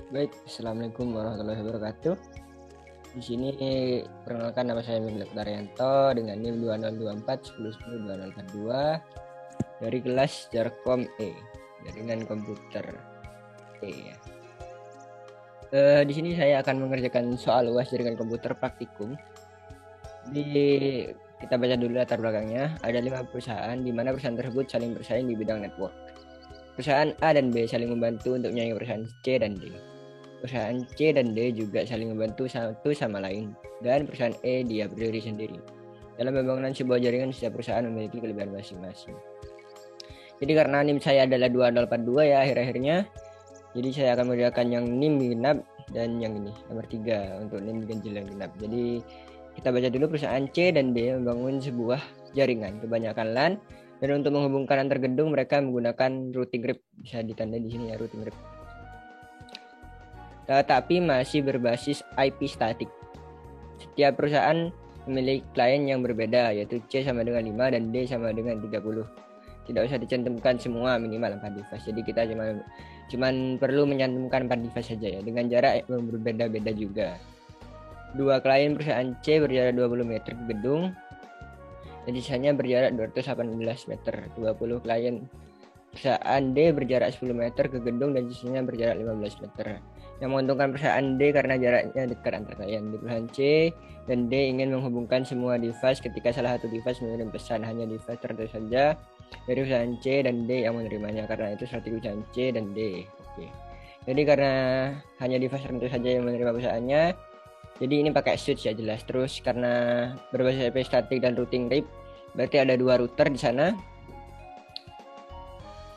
Baik, Assalamualaikum warahmatullahi wabarakatuh. Di sini perkenalkan nama saya Miguel Daryanto dengan NIM 2024 1010 2042 dari kelas Jarkom E, jaringan komputer E. Di sini saya akan mengerjakan soal UAS jaringan komputer praktikum. Kita baca dulu latar belakangnya. Ada 5 perusahaan di mana perusahaan tersebut saling bersaing di bidang network. Perusahaan A dan B saling membantu untuk menyaingi perusahaan C dan D. Perusahaan C dan D juga saling membantu satu sama lain, dan perusahaan E dia berdiri sendiri. Dalam pembangunan sebuah jaringan, setiap perusahaan memiliki kelebihan masing-masing. Jadi karena NIM saya adalah 2082 ya akhir-akhirnya, jadi saya akan mengerjakan yang NIM genap dan yang ini, nomor 3 untuk NIM ganjil dan genap. Jadi kita baca dulu. Perusahaan C dan D membangun sebuah jaringan, kebanyakan LAN, dan untuk menghubungkan antar gedung mereka menggunakan routing grip. Bisa ditandai di sini ya, routing grip. Tetapi masih berbasis IP statik. Setiap perusahaan memiliki klien yang berbeda, yaitu C sama dengan 5 dan D sama dengan 30. Tidak usah dicantumkan semua, minimal 4 device. Jadi kita cuma perlu menyantumkan 4 device saja ya, dengan jarak yang berbeda-beda juga. Dua klien perusahaan C berjarak 20 meter ke gedung, dan sisanya berjarak 218 meter. 20 klien perusahaan D berjarak 10 meter ke gedung dan sisanya berjarak 15 meter. Yang menguntungkan perusahaan D karena jaraknya dekat antar klien. Di perusahaan C dan D ingin menghubungkan semua device. Ketika salah satu device mengirim pesan, hanya device tertentu saja dari perusahaan C dan D yang menerimanya. Karena itu strategi perusahaan C dan D. Oke. Jadi karena hanya device tertentu saja yang menerima perusahaannya, jadi ini pakai switch ya jelas. Terus karena berbasis IP statik dan routing grip, berarti ada 2 router di sana.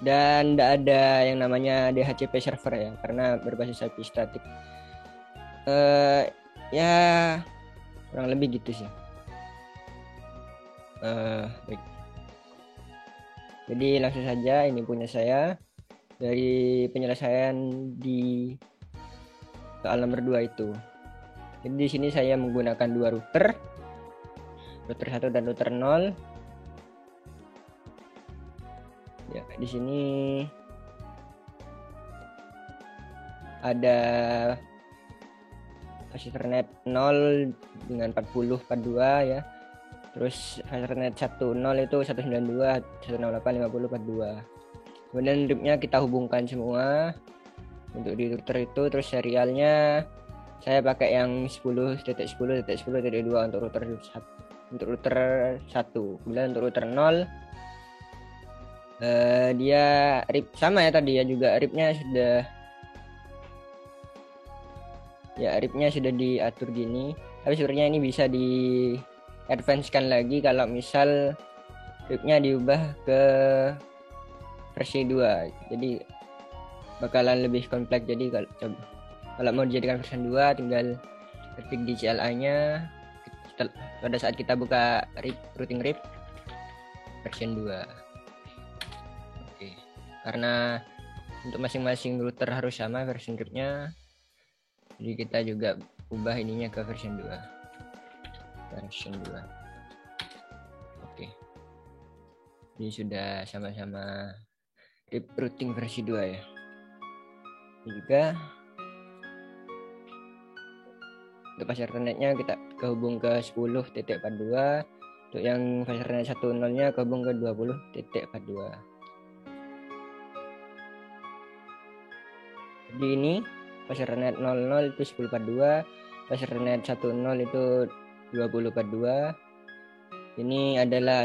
Dan tidak ada yang namanya DHCP server ya, karena berbasis IP statik. Ya kurang lebih gitu sih. Baik. Jadi langsung saja, ini punya saya dari penyelesaian di soal nomor 2 itu. Jadi di sini saya menggunakan 2 router 1 dan router 0. Ya, di sini ada Ethernet 0 dengan 4042 ya. Terus Ethernet 10 itu 192 168 50 42. Kemudian RIP-nya kita hubungkan semua untuk di router itu. Terus serialnya saya pakai yang 10.10.10.2 untuk router 1. Kemudian untuk router 0 dia RIP sama ya tadi ya, juga RIP-nya sudah diatur gini. Tapi sebenarnya ini bisa di advance-kan lagi kalau misal RIP-nya diubah ke versi 2. Jadi bakalan lebih kompleks. Jadi kalau mau dijadikan versi 2 tinggal ketik di CLI-nya pada saat kita buka routing RIP versi 2. Oke. Karena untuk masing-masing router harus sama versi RIP-nya, jadi kita juga ubah ininya ke versi 2. Oke. Ini sudah sama-sama RIP routing versi 2 ya. Ini juga untuk file Ethernet-nya kita kehubung ke 10.42. Untuk yang file Ethernet 10-nya kehubung ke 20.42. Jadi ini file Ethernet 00 itu 1042, file Ethernet 10 itu 2042. Ini adalah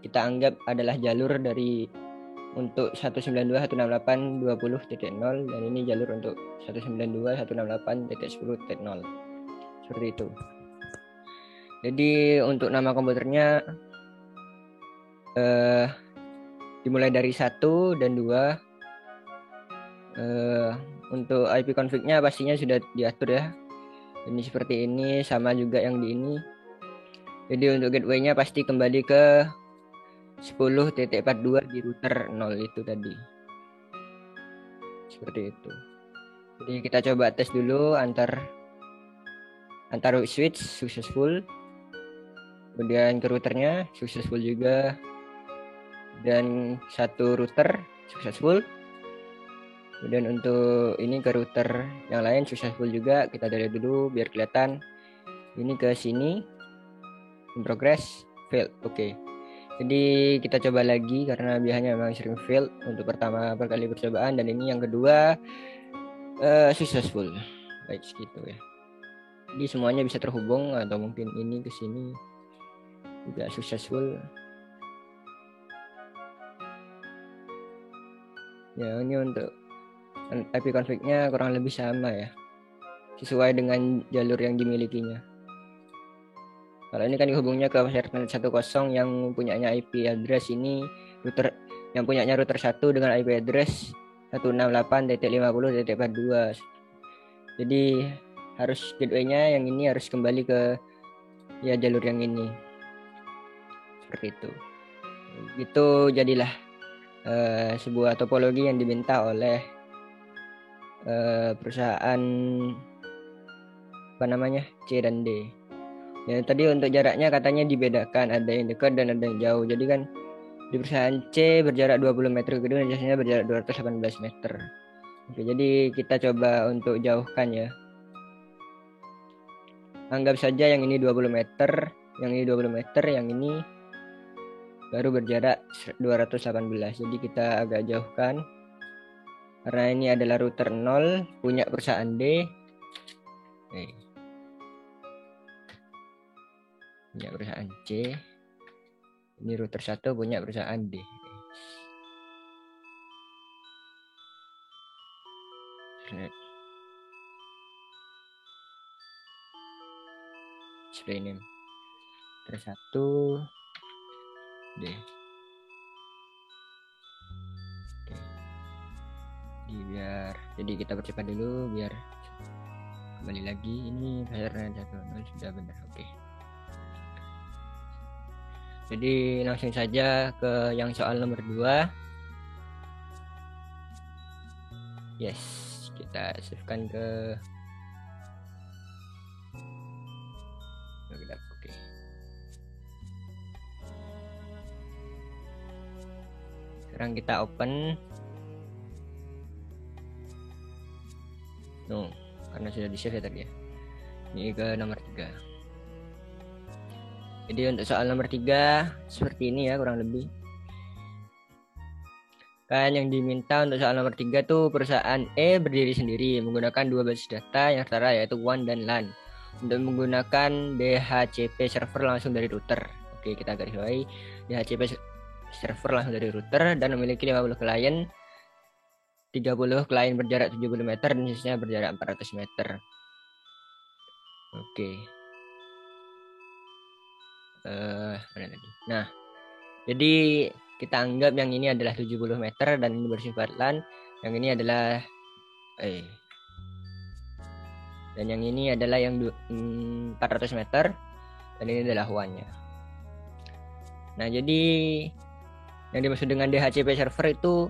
kita anggap adalah jalur dari untuk 192.168.20.0 dan ini jalur untuk 192.168.10.0. Seperti itu. Jadi untuk nama komputernya dimulai dari 1 dan 2. Untuk IP config-nya pastinya sudah diatur ya. Ini seperti ini, sama juga yang di ini. Jadi untuk gateway-nya pasti kembali ke 10.42 di router 0 itu tadi. Seperti itu. Jadi kita coba tes dulu antar switch successful. Kemudian ke routernya successful juga. Dan satu router successful. Kemudian untuk ini ke router yang lain successful juga, kita dari dulu biar kelihatan. Ini ke sini in progress failed. Oke. Jadi kita coba lagi karena biasanya memang sering fail untuk pertama kali percobaan, dan ini yang kedua successful. Baik segitu ya. Jadi semuanya bisa terhubung, atau mungkin ini ke sini juga successful. Ya, ini untuk IP config-nya kurang lebih sama ya, sesuai dengan jalur yang dimilikinya. Kalau ini kan dihubungnya ke Ethernet 10 yang punyanya IP address ini router yang punyanya router 1 dengan IP address 168.50.42. Jadi harus gateway-nya yang ini harus kembali ke ya jalur yang ini. Seperti itu. Itu jadilah sebuah topologi yang diminta oleh perusahaan C dan D. Ya tadi untuk jaraknya katanya dibedakan, ada yang dekat dan ada yang jauh. Jadi kan di perusahaan C berjarak 20 meter, kedua biasanya berjarak 218 meter. Oke, jadi kita coba untuk jauhkan ya. Anggap saja yang ini 20 meter, yang ini 20 meter, yang ini baru berjarak 218. Jadi kita agak jauhkan. Karena ini adalah router 0 punya perusahaan D. Punya perusahaan C. Ini router 1 punya perusahaan D. Display name router 1 D. Jadi kita percepat dulu biar kembali lagi. Ini Ethernet 1.0 sudah benar. Oke. Jadi langsung saja ke yang soal nomor 2. Yes, kita savekan ke oke. Sekarang kita open. No, karena sudah di save ya tadi ya. Ini ke nomor 3. Jadi untuk soal nomor 3 seperti ini ya kurang lebih. Kan yang diminta untuk soal nomor 3 tuh perusahaan E berdiri sendiri menggunakan 2 basis data yang setara yaitu WAN dan LAN untuk menggunakan DHCP server langsung dari router. Oke, kita garis bawahi DHCP server langsung dari router dan memiliki 50 klien, 30 klien berjarak 70 meter dan sisanya berjarak 400 meter. Oke. Mana tadi? Nah, jadi kita anggap yang ini adalah 70 meter dan ini bersifat LAN, yang ini adalah dan yang ini adalah yang 400 meter dan ini adalah WAN-nya. Nah, jadi yang dimaksud dengan DHCP server itu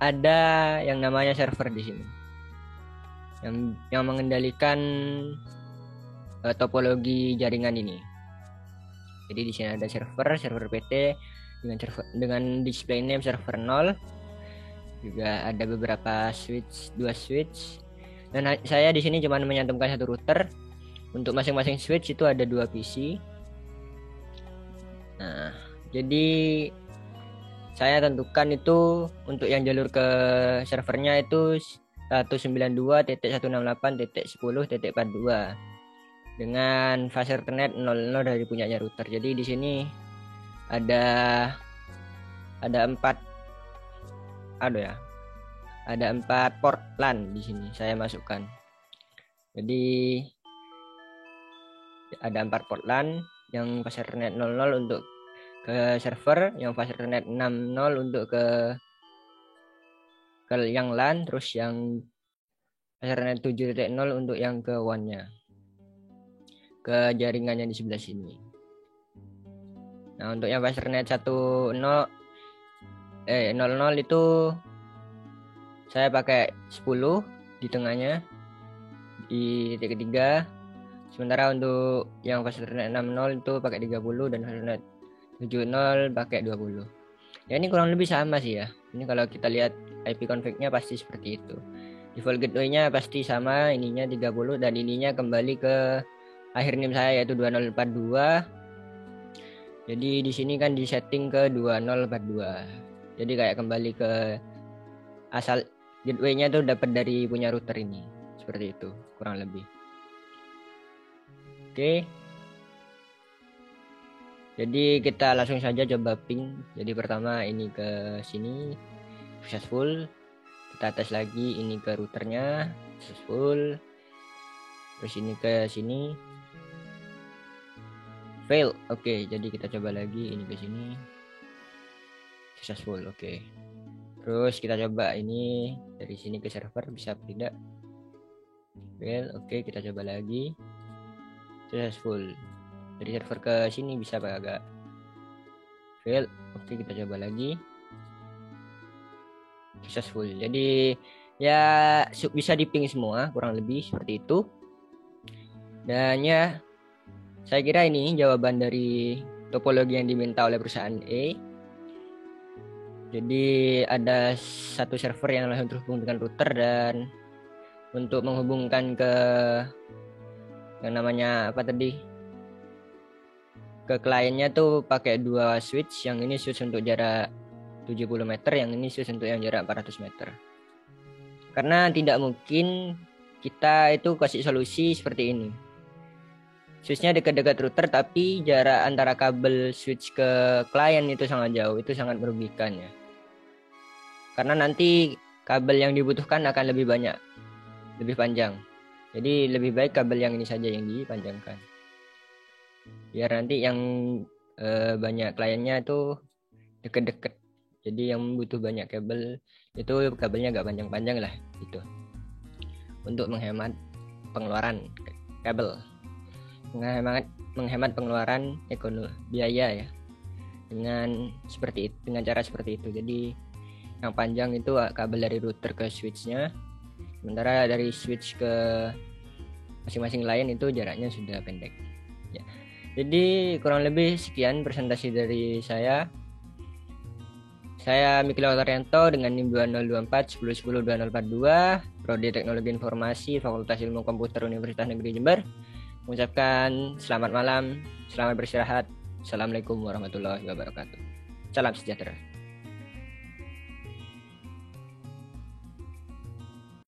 ada yang namanya server di sini. Yang mengendalikan topologi jaringan ini. Jadi di sini ada server PT dengan display name server 0. Juga ada beberapa switch, 2 switch. Dan saya di sini cuma menyantumkan 1 router. Untuk masing-masing switch itu ada 2 PC. Nah, jadi saya tentukan itu untuk yang jalur ke servernya itu 192.168.10.42 dengan fast Ethernet 00 dari punyanya router. Jadi di sini ada 4 port LAN di sini saya masukkan. Jadi ada 4 port LAN yang fast Ethernet 00 untuk ke server, yang fast Ethernet 60 untuk ke yang LAN, terus yang fast Ethernet 7.0 untuk yang ke WAN-nya, ke jaringannya di sebelah sini. Nah, untuk yang fast Ethernet 00 itu saya pakai 10 di tengahnya di titik ketiga. Sementara untuk yang fast Ethernet 60 itu pakai 30 dan fast Ethernet 70 pakai 20. Ya ini kurang lebih sama sih ya. Ini kalau kita lihat IP config-nya pasti seperti itu. Default gateway-nya pasti sama, ininya 30 dan ininya kembali ke akhir NIM saya yaitu 2042. Jadi di sini kan di setting ke 2042. Jadi kayak kembali ke asal gateway-nya tuh dapat dari punya router ini. Seperti itu, kurang lebih. Oke. Jadi kita langsung saja coba ping. Jadi pertama ini ke sini successful. Kita tes lagi ini ke routernya successful. Terus ini ke sini fail. Oke, jadi kita coba lagi ini ke sini successful. Oke. Terus kita coba ini dari sini ke server bisa apa tidak? Fail. Oke, kita coba lagi successful. Dari server ke sini bisa apa agak fail. Oke, kita coba lagi successful. Jadi ya bisa diping semua kurang lebih seperti itu. Dan ya saya kira ini jawaban dari topologi yang diminta oleh perusahaan E. Jadi ada satu server yang langsung terhubung dengan router dan untuk menghubungkan ke yang namanya apa tadi ke kliennya tuh pakai dua switch. Yang ini switch untuk jarak 70 meter, yang ini switch untuk yang jarak 400 meter. Karena tidak mungkin kita itu kasih solusi seperti ini. Switchnya dekat-dekat router tapi jarak antara kabel switch ke klien itu sangat jauh, itu sangat merugikan ya. Karena nanti kabel yang dibutuhkan akan lebih banyak, lebih panjang. Jadi lebih baik kabel yang ini saja yang dipanjangkan. Biar nanti yang banyak kliennya itu deket-deket. Jadi yang butuh banyak kabel itu kabelnya agak panjang-panjang lah gitu. Untuk menghemat pengeluaran kabel. Menghemat pengeluaran biaya ya. Dengan cara seperti itu. Jadi yang panjang itu kabel dari router ke switchnya. Sementara dari switch ke masing-masing lain itu jaraknya sudah pendek. Ya. Jadi kurang lebih sekian presentasi dari saya. Saya Mikil Autorianto dengan NIM 2024 1010 2042, Prodi Teknologi Informasi, Fakultas Ilmu Komputer Universitas Negeri Jember. Mengucapkan selamat malam, selamat beristirahat. Assalamualaikum warahmatullahi wabarakatuh. Salam sejahtera.